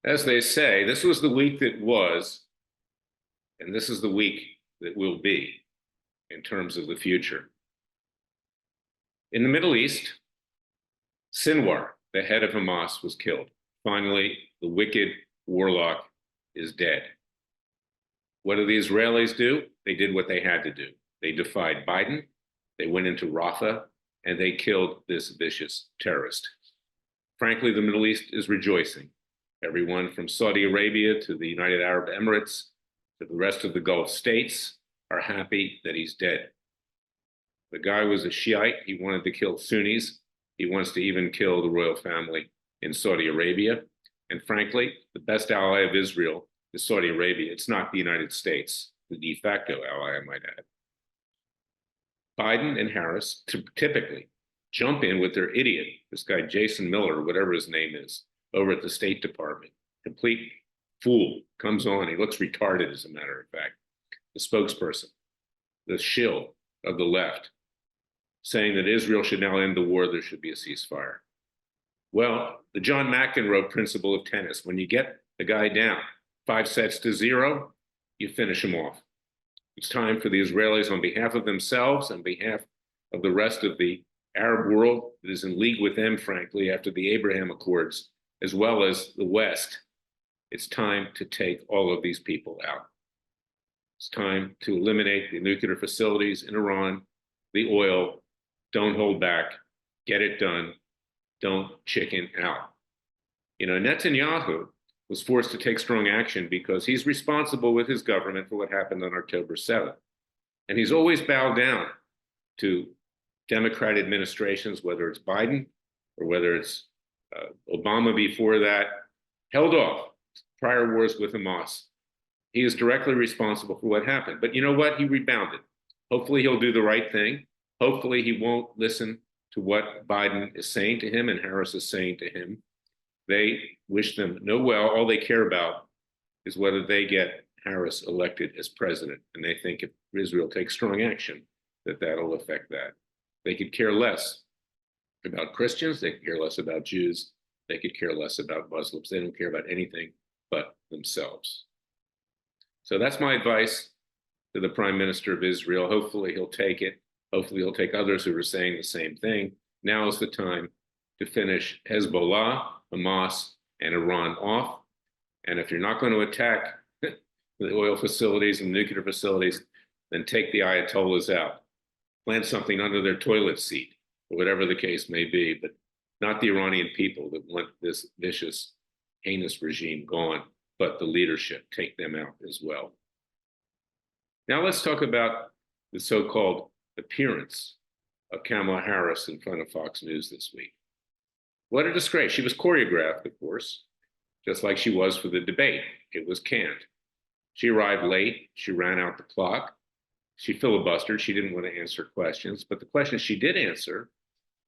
As they say, this was the week that was, and this is the week that will be in terms of the future. In the Middle East, Sinwar, the head of Hamas, was killed. Finally, the wicked warlock is dead. What do the Israelis do? They did what they had to do. They defied Biden, they went into Rafah, and they killed this vicious terrorist. Frankly, the Middle East is rejoicing. Everyone from Saudi Arabia to the United Arab Emirates to the rest of the Gulf states are happy that he's dead. The guy was a Shiite. He wanted to kill Sunnis. He wants to even kill the royal family in Saudi Arabia. And frankly, the best ally of Israel is Saudi Arabia. It's not the United States, the de facto ally, I might add. Biden and Harris typically jump in with their idiot, this guy Jason Miller, or whatever his name is, over at the State Department. Complete fool, comes on. He looks retarded, as a matter of fact. The spokesperson, the shill of the left, saying that Israel should now end the war, there should be a ceasefire. Well, the John McEnroe principle of tennis, when you get the guy down 5-0, you finish him off. It's time for the Israelis, on behalf of themselves, on behalf of the rest of the Arab world that is in league with them, frankly, after the Abraham Accords, as well as the West, it's time to take all of these people out. It's time to eliminate the nuclear facilities in Iran, the oil. Don't hold back. Get it done. Don't chicken out. You know, Netanyahu was forced to take strong action because he's responsible with his government for what happened on October 7th. And he's always bowed down to Democrat administrations, whether it's Biden or whether it's Obama before that, held off prior wars with Hamas. He is directly responsible for what happened. But you know what? He rebounded. Hopefully he'll do the right thing. Hopefully he won't listen to what Biden is saying to him and Harris is saying to him. They wish them no well. All they care about is whether they get Harris elected as president. And they think if Israel takes strong action, that that'll affect that. They could care less about Christians. They could care less about Jews. They could care less about Muslims. They don't care about anything but themselves. So that's my advice to the Prime Minister of Israel. Hopefully he'll take it. Hopefully he'll take others who are saying the same thing. Now is the time to finish Hezbollah, Hamas, and Iran off. And if you're not going to attack the oil facilities and nuclear facilities, then take the Ayatollahs out. Plant something under their toilet seat, or whatever the case may be, but not the Iranian people that want this vicious, heinous regime gone, but the leadership. Take them out as well. Now let's talk about the so-called appearance of Kamala Harris in front of Fox News this week. What a disgrace. She was choreographed, of course, just like she was for the debate. It was canned. She arrived late. She ran out the clock. She filibustered. She didn't want to answer questions, but the questions she did answer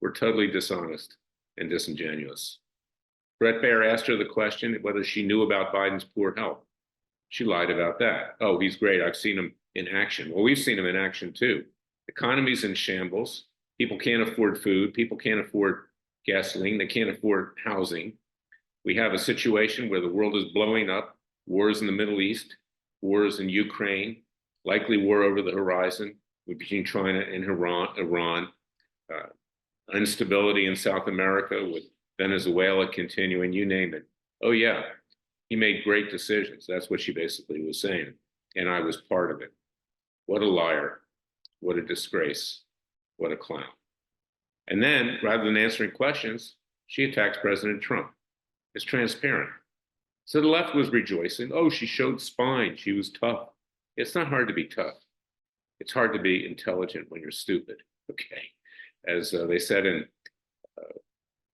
were totally dishonest and disingenuous. Bret Baier asked her the question whether she knew about Biden's poor health. She lied about that. Oh, he's great. I've seen him in action. Well, we've seen him in action too. The economy's in shambles. People can't afford food. People can't afford gasoline. They can't afford housing. We have a situation where the world is blowing up. Wars in the Middle East, wars in Ukraine, likely war over the horizon between China and Iran, instability in South America with Venezuela continuing, you name it. Oh yeah, he made great decisions. That's what she basically was saying. And I was part of it. What a liar. What a disgrace. What a clown. And then, rather than answering questions, she attacks President Trump. It's transparent. So the left was rejoicing. Oh, she showed spine. She was tough. It's not hard to be tough. It's hard to be intelligent when you're stupid, okay? As they said in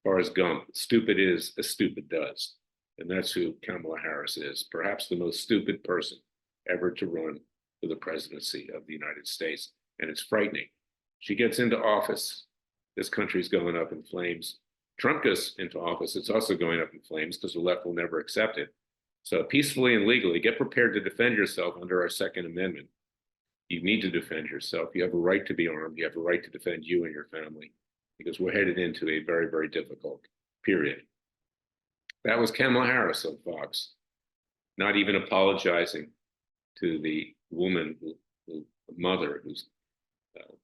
Forrest Gump, stupid is as stupid does. And that's who Kamala Harris is, perhaps the most stupid person ever to run for the presidency of the United States. And it's frightening. She gets into office, this country's going up in flames. Trump gets into office, it's also going up in flames because the left will never accept it. So peacefully and legally, get prepared to defend yourself under our Second Amendment. You need to defend yourself. You have a right to be armed. You have a right to defend you and your family because we're headed into a very, very difficult period. That was Kamala Harris on Fox, not even apologizing to the woman, mother whose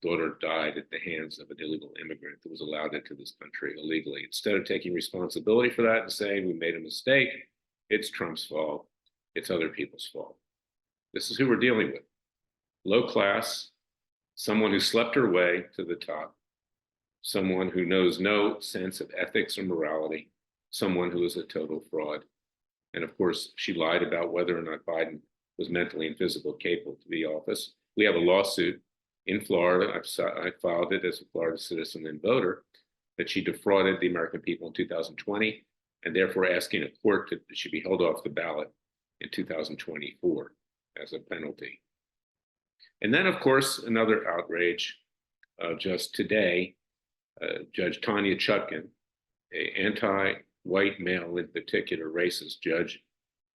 daughter died at the hands of an illegal immigrant that was allowed into this country illegally. Instead of taking responsibility for that and saying we made a mistake, it's Trump's fault, it's other people's fault. This is who we're dealing with. Low class, someone who slept her way to the top, someone who knows no sense of ethics or morality, someone who is a total fraud. And of course, she lied about whether or not Biden was mentally and physically capable to be office. We have a lawsuit in Florida. I filed it as a Florida citizen and voter that she defrauded the American people in 2020, and therefore asking a court that she be held off the ballot in 2024 as a penalty. And then, of course, another outrage. Just today, Judge Tanya Chutkan, an anti-white male, in particular racist judge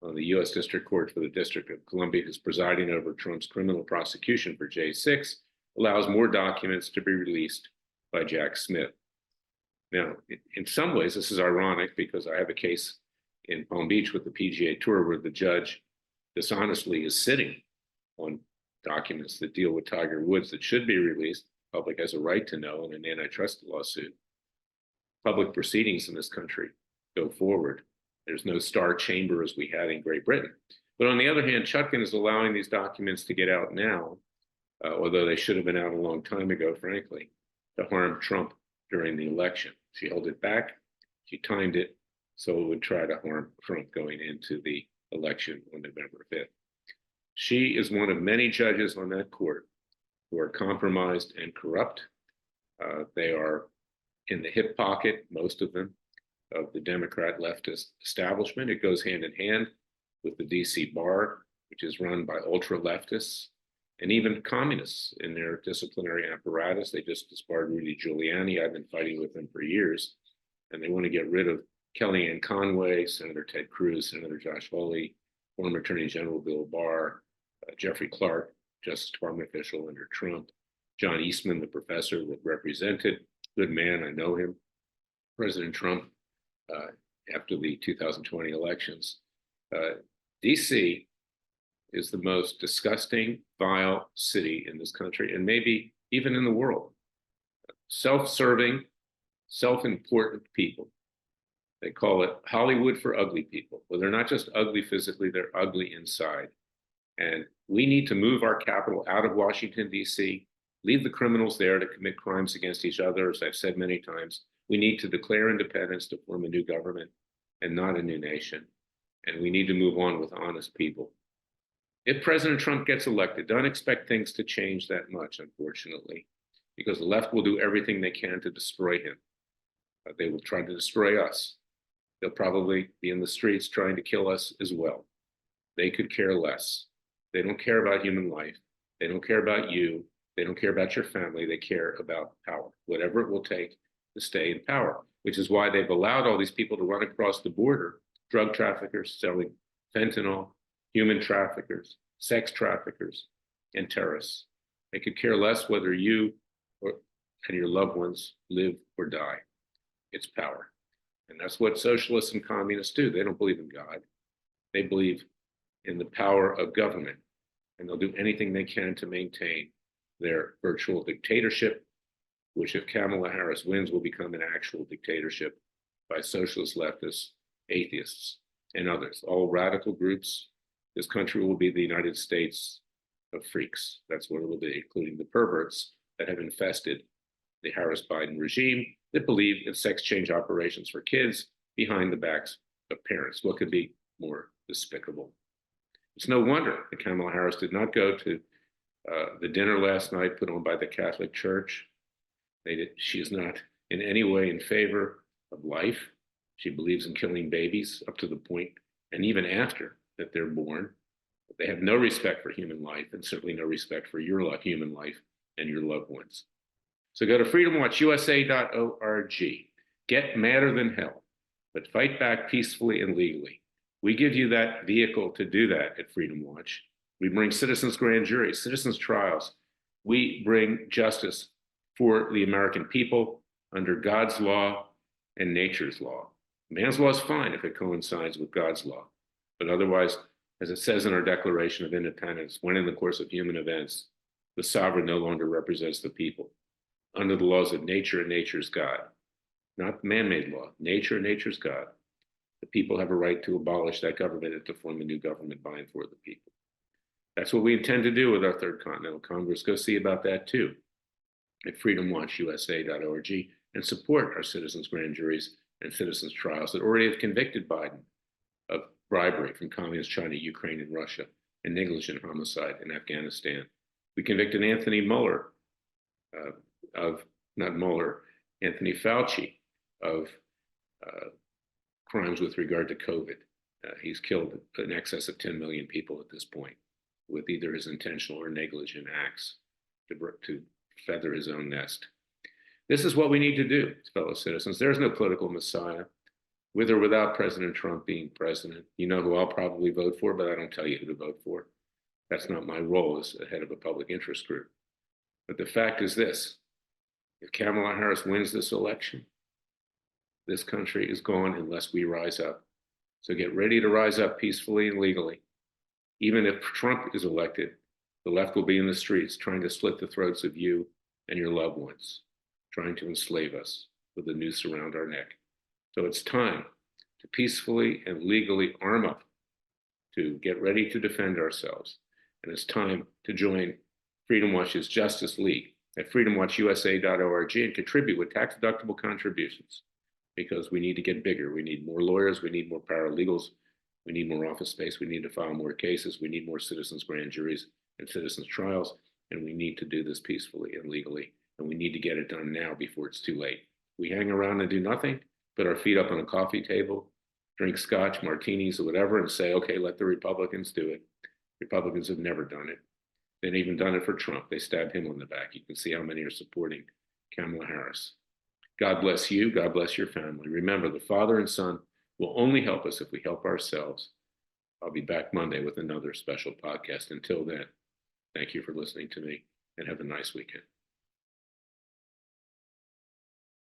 on the U.S. District Court for the District of Columbia, who's presiding over Trump's criminal prosecution for J6, allows more documents to be released by Jack Smith. Now, in some ways, this is ironic because I have a case in Palm Beach with the PGA Tour where the judge dishonestly is sitting on documents that deal with Tiger Woods that should be released. The public has a right to know in an antitrust lawsuit. Public proceedings in this country go forward. There's no star chamber as we had in Great Britain. But on the other hand, Chutkan is allowing these documents to get out now, although they should have been out a long time ago, frankly, to harm Trump during the election. She held it back. She timed it so it would try to harm Trump going into the election on November 5th. She is one of many judges on that court who are compromised and corrupt. They are in the hip pocket, most of them, of the Democrat leftist establishment. It goes hand in hand with the DC bar, which is run by ultra leftists and even communists in their disciplinary apparatus. They just disbarred Rudy Giuliani. I've been fighting with them for years, and they want to get rid of Kellyanne Conway, Senator Ted Cruz, Senator Josh Hawley, former Attorney General Bill Barr, Jeffrey Clark, Justice Department official under Trump, John Eastman, the professor that represented, good man, I know him, President Trump after the 2020 elections. DC is the most disgusting, vile city in this country, and maybe even in the world. Self-serving, self-important people. They call it Hollywood for ugly people. Well, they're not just ugly physically, they're ugly inside. And we need to move our capital out of Washington, D.C., leave the criminals there to commit crimes against each other. As I've said many times, we need to declare independence to form a new government and not a new nation. And we need to move on with honest people. If President Trump gets elected, don't expect things to change that much, unfortunately, because the left will do everything they can to destroy him. They will try to destroy us. They'll probably be in the streets trying to kill us as well. They could care less. They don't care about human life. They don't care about you. They don't care about your family. They care about power, whatever it will take to stay in power, which is why they've allowed all these people to run across the border, drug traffickers selling fentanyl, human traffickers, sex traffickers, and terrorists. They could care less whether you and your loved ones live or die. It's power. And that's what socialists and communists do. They don't believe in God. They believe in the power of government, and they'll do anything they can to maintain their virtual dictatorship, which if Kamala Harris wins will become an actual dictatorship by socialist leftists, atheists, and others, all radical groups. This country will be the United States of freaks. That's what it will be, including the perverts that have infested the Harris-Biden regime that believe in sex change operations for kids behind the backs of parents. What could be more despicable? It's no wonder that Kamala Harris did not go to the dinner last night put on by the Catholic Church. She is not in any way in favor of life. She believes in killing babies up to the point, and even after that they're born. They have no respect for human life, and certainly no respect for your human life and your loved ones. So go to freedomwatchusa.org. Get madder than hell, but fight back peacefully and legally. We give you that vehicle to do that at Freedom Watch. We bring citizens' grand juries, citizens' trials. We bring justice for the American people under God's law and nature's law. Man's law is fine if it coincides with God's law, but otherwise, as it says in our Declaration of Independence, when in the course of human events, the sovereign no longer represents the people. Under the laws of nature and nature's God, not man-made law, nature and nature's God, the people have a right to abolish that government and to form a new government by and for the people. That's what we intend to do with our Third Continental Congress. Go see about that too at freedomwatchusa.org and support our citizens' grand juries and citizens' trials that already have convicted Biden of bribery from communist China, Ukraine, and Russia, and negligent homicide in Afghanistan. We convicted Anthony Fauci of crimes with regard to COVID. He's killed in excess of 10 million people at this point with either his intentional or negligent acts to feather his own nest. This is what we need to do, fellow citizens. There's no political messiah, with or without President Trump being president. You know who I'll probably vote for, but I don't tell you who to vote for. That's not my role as the head of a public interest group. But the fact is this: if Kamala Harris wins this election, this country is gone unless we rise up. So get ready to rise up peacefully and legally. Even if Trump is elected, the left will be in the streets trying to slit the throats of you and your loved ones, trying to enslave us with a noose around our neck. So it's time to peacefully and legally arm up, to get ready to defend ourselves. And it's time to join Freedom Watch's Justice League at freedomwatchusa.org and contribute with tax-deductible contributions, because we need to get bigger. We need more lawyers. We need more paralegals. We need more office space. We need to file more cases. We need more citizens' grand juries and citizens' trials. And we need to do this peacefully and legally. And we need to get it done now before it's too late. We hang around and do nothing, put our feet up on a coffee table, drink scotch, martinis, or whatever, and say, okay, let the Republicans do it. Republicans have never done it. They've even done it for Trump. They stabbed him on the back. You can see how many are supporting Kamala Harris. God bless you. God bless your family. Remember, the Father and Son will only help us if we help ourselves. I'll be back Monday with another special podcast. Until then, thank you for listening to me and have a nice weekend.